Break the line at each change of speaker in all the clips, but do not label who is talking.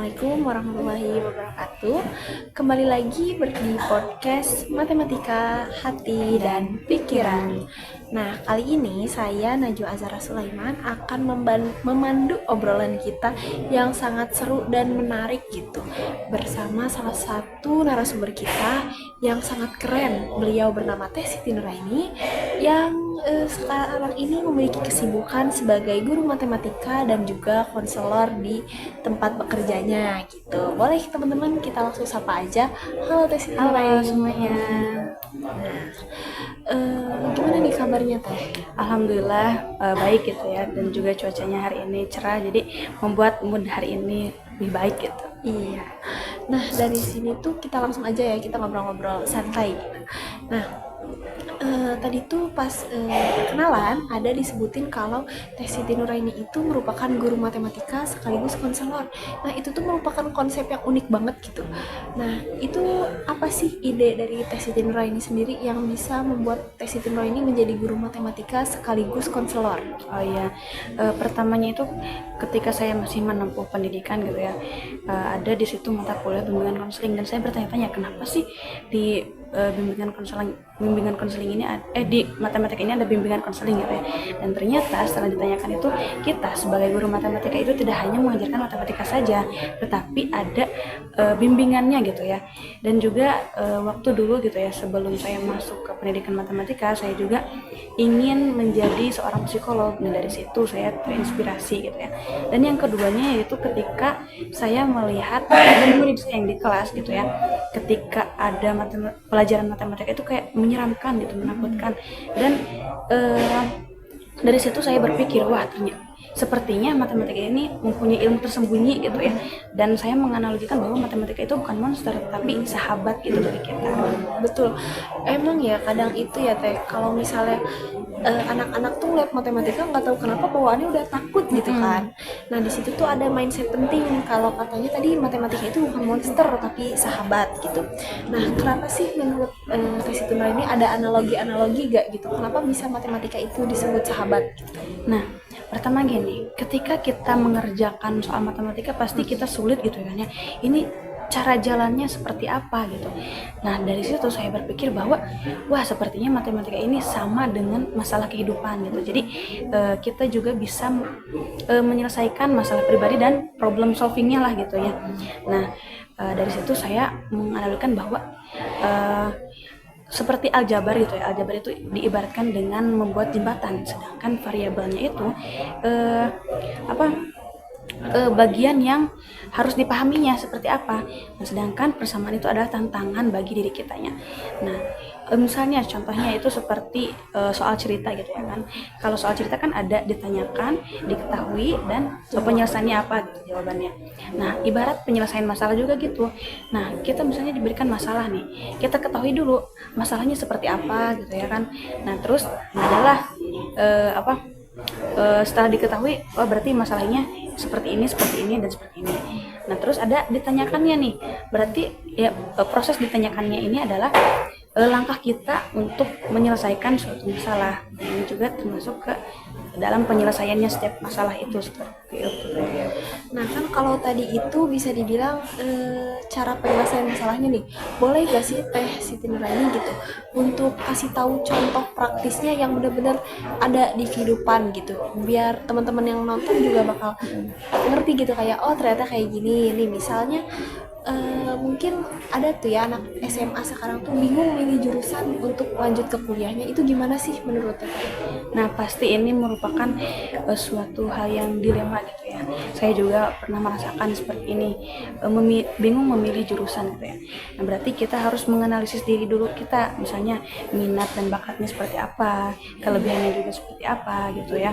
Assalamualaikum warahmatullahi wabarakatuh. Kembali lagi di podcast Matematika Hati dan Pikiran. Nah, kali ini saya Najwa Azhara Sulaiman akan memandu obrolan kita yang sangat seru dan menarik gitu, bersama salah satu narasumber kita yang sangat keren. Beliau bernama Teh Siti Nuraini yang sekarang ini memiliki kesibukan sebagai guru matematika dan juga konselor di tempat bekerjanya gitu. Boleh teman-teman kita langsung sapa aja. Halo Teh Siti.
Halo semuanya.
Gimana nih kabarnya Teh?
Alhamdulillah baik gitu ya, dan juga cuacanya hari ini cerah, jadi membuat mood hari ini lebih baik gitu.
Iya. Nah, dari sini tuh kita langsung aja ya, kita ngobrol-ngobrol santai. Nah, tadi tuh pas kenalan ada disebutin kalau Teh Siti Nuraini itu merupakan guru matematika sekaligus konselor. Nah, itu tuh merupakan konsep yang unik banget gitu. Nah, itu apa sih ide dari Teh Siti Nuraini sendiri yang bisa membuat Teh Siti Nuraini menjadi guru matematika sekaligus konselor?
Oh iya, pertamanya itu ketika saya masih menempuh pendidikan gitu ya, ada di situ mata kuliah bimbingan konseling, dan saya bertanya-tanya kenapa sih di bimbingan konseling ini di matematika ini ada bimbingan konseling gitu ya. Dan ternyata setelah ditanyakan itu, kita sebagai guru matematika itu tidak hanya mengajarkan matematika saja, tetapi ada bimbingannya gitu ya. Dan juga waktu dulu gitu ya, sebelum saya masuk ke pendidikan matematika, saya juga ingin menjadi seorang psikolog, dan dari situ saya terinspirasi gitu ya. Dan yang keduanya yaitu ketika saya melihat murid yang di kelas gitu ya, ketika ada pelajaran matematika itu kayak menyeramkan gitu, menakutkan. Dan dari situ saya berpikir, wah ternyata sepertinya matematika ini mempunyai ilmu tersembunyi gitu ya. Dan saya menganalogikan bahwa matematika itu bukan monster, tapi sahabat gitu bagi kita.
Betul. Emang ya kadang itu ya Teh, kalau misalnya anak-anak tuh ngeliat matematika nggak tahu kenapa bawaannya udah takut gitu kan. Nah, di situ tuh ada mindset penting kalau katanya tadi matematika itu bukan monster tapi sahabat gitu. Nah, kenapa sih menurut Teh Siti Nuraini ada analogi-analogi gak gitu? Kenapa bisa matematika itu disebut sahabat gitu?
Nah, pertama gini, ketika kita mengerjakan soal matematika pasti kita sulit gitu kan ya. Ini cara jalannya seperti apa gitu. Nah, dari situ saya berpikir bahwa wah, sepertinya matematika ini sama dengan masalah kehidupan gitu. Jadi kita juga bisa menyelesaikan masalah pribadi dan problem solvingnya lah gitu ya. Nah, dari situ saya menganalikan bahwa seperti aljabar gitu ya. Aljabar itu diibaratkan dengan membuat jembatan, sedangkan variabelnya itu bagian yang harus dipahaminya seperti apa. Nah, sedangkan persamaan itu adalah tantangan bagi diri kitanya. Nah, misalnya contohnya itu seperti soal cerita gitu ya kan. Kalau soal cerita kan ada ditanyakan, diketahui, dan penyelesaiannya apa gitu jawabannya. Nah, ibarat penyelesaian masalah juga gitu. Nah, kita misalnya diberikan masalah nih, kita ketahui dulu masalahnya seperti apa gitu ya kan. Nah, terus adalah setelah diketahui, oh berarti masalahnya seperti ini, dan seperti ini. Nah, terus ada ditanyakannya nih, berarti ya proses ditanyakannya ini adalah langkah kita untuk menyelesaikan suatu masalah. Ini juga termasuk ke dalam penyelesaiannya setiap masalah itu seperti itu.
Nah, kan kalau tadi itu bisa dibilang cara penyelesaian masalahnya nih, boleh gak sih Teh Siti Nuraini gitu untuk kasih tahu contoh praktisnya yang benar-benar ada di kehidupan gitu, biar teman-teman yang nonton juga bakal ngerti gitu, kayak oh ternyata kayak gini nih. Misalnya mungkin ada tuh ya anak SMA sekarang tuh bingung milih jurusan untuk lanjut ke kuliahnya, itu gimana sih menurut Teh?
Nah, pasti ini merupakan suatu hal yang dilema gitu ya. Saya juga pernah merasakan seperti ini, bingung memilih jurusan gitu ya. Nah, berarti kita harus menganalisis diri dulu kita, misalnya minat dan bakatnya seperti apa, kelebihannya juga seperti apa gitu ya.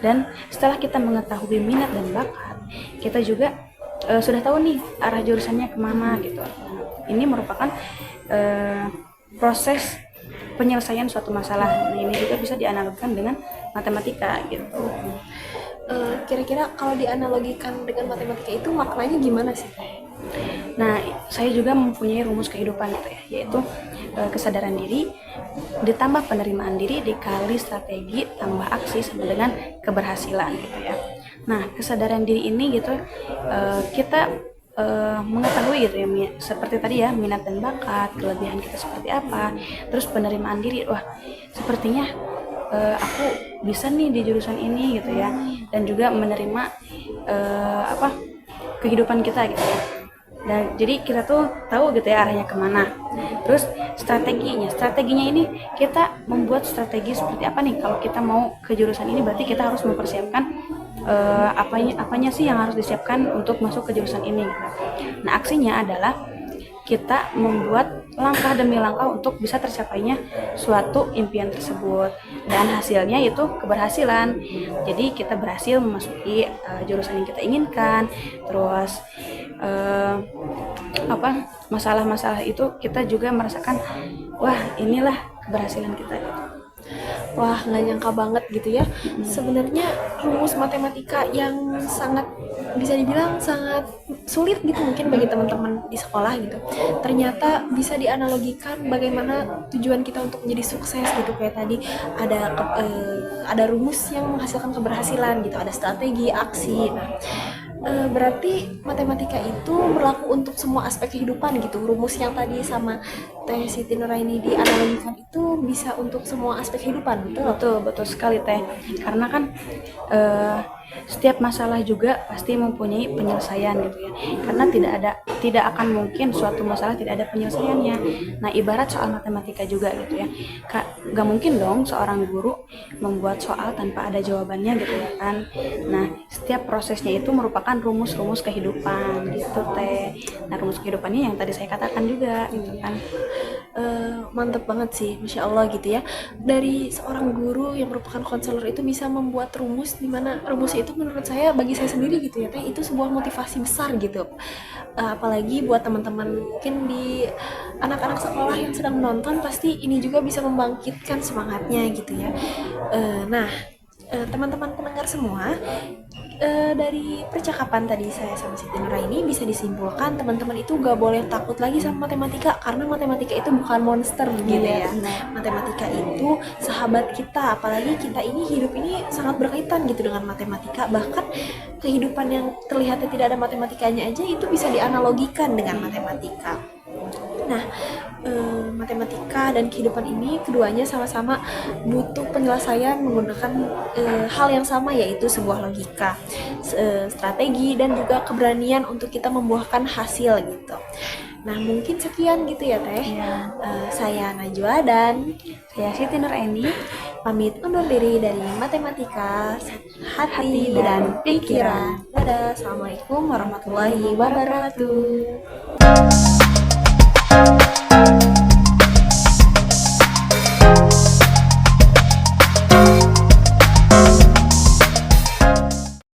Dan setelah kita mengetahui minat dan bakat, kita juga sudah tahu nih arah jurusannya kemana gitu. Ini merupakan proses penyelesaian suatu masalah. Nah, ini juga bisa dianalogikan dengan matematika gitu.
Kira-kira kalau dianalogikan dengan matematika itu maknanya gimana sih?
Nah, saya juga mempunyai rumus kehidupan gitu ya, yaitu kesadaran diri ditambah penerimaan diri dikali strategi tambah aksi sama dengan keberhasilan gitu ya. Nah, kesadaran diri ini gitu kita mengetahui gitu ya, seperti tadi ya, minat dan bakat, kelebihan kita seperti apa, terus penerimaan diri, wah sepertinya aku bisa nih di jurusan ini gitu ya, dan juga menerima kehidupan kita gitu ya. Dan jadi kita tuh tahu gitu ya arahnya kemana. Terus strateginya ini kita membuat strategi seperti apa nih kalau kita mau ke jurusan ini, berarti kita harus mempersiapkan apanya sih yang harus disiapkan untuk masuk ke jurusan ini gitu. Nah, aksinya adalah kita membuat langkah demi langkah untuk bisa tercapainya suatu impian tersebut, dan hasilnya itu keberhasilan. Jadi kita berhasil memasuki jurusan yang kita inginkan. Terus masalah-masalah itu kita juga merasakan, wah inilah keberhasilan kita gitu.
Wah, nggak nyangka banget gitu ya. Sebenarnya rumus matematika yang sangat bisa dibilang sangat sulit gitu mungkin bagi teman-teman di sekolah gitu. Ternyata bisa dianalogikan bagaimana tujuan kita untuk menjadi sukses gitu, kayak tadi ada rumus yang menghasilkan keberhasilan gitu, ada strategi, aksi. Nah, berarti matematika itu berlaku untuk semua aspek kehidupan gitu. Rumus yang tadi sama Teh Siti Nuraini dianalogikan itu bisa untuk semua aspek kehidupan, betul?
Betul sekali Teh. Karena kan setiap masalah juga pasti mempunyai penyelesaian gitu ya. Karena tidak akan mungkin suatu masalah tidak ada penyelesaiannya. Nah, ibarat soal matematika juga gitu ya. Gak mungkin dong seorang guru membuat soal tanpa ada jawabannya gitu ya kan. Nah, setiap prosesnya itu merupakan rumus-rumus kehidupan gitu Teh. Nah, rumus kehidupannya yang tadi saya katakan juga gitu kan.
Mantep banget sih, Masya Allah gitu ya. Dari seorang guru yang merupakan konselor itu bisa membuat rumus, dimana rumusnya itu menurut saya, bagi saya sendiri gitu ya Teh, itu sebuah motivasi besar gitu. Apalagi buat teman-teman mungkin di anak-anak sekolah yang sedang menonton, pasti ini juga bisa membangkitkan semangatnya gitu ya. Nah, teman-teman pendengar semua, dari percakapan tadi saya sama Siti Nuraini bisa disimpulkan teman-teman itu gak boleh takut lagi sama matematika, karena matematika itu bukan monster gitu ya. Matematika itu sahabat kita, apalagi kita ini hidup ini sangat berkaitan gitu dengan matematika. Bahkan kehidupan yang terlihatnya tidak ada matematikanya aja itu bisa dianalogikan dengan matematika. Nah, matematika dan kehidupan ini keduanya sama-sama butuh penyelesaian menggunakan hal yang sama, yaitu sebuah logika, strategi, dan juga keberanian untuk kita membuahkan hasil gitu. Nah, mungkin sekian gitu ya Teh. Saya Najwa dan
saya Siti Nuraini
pamit undur diri dari Matematika Hati dan Pikiran. Dadah, Assalamualaikum warahmatullahi wabarakatuh.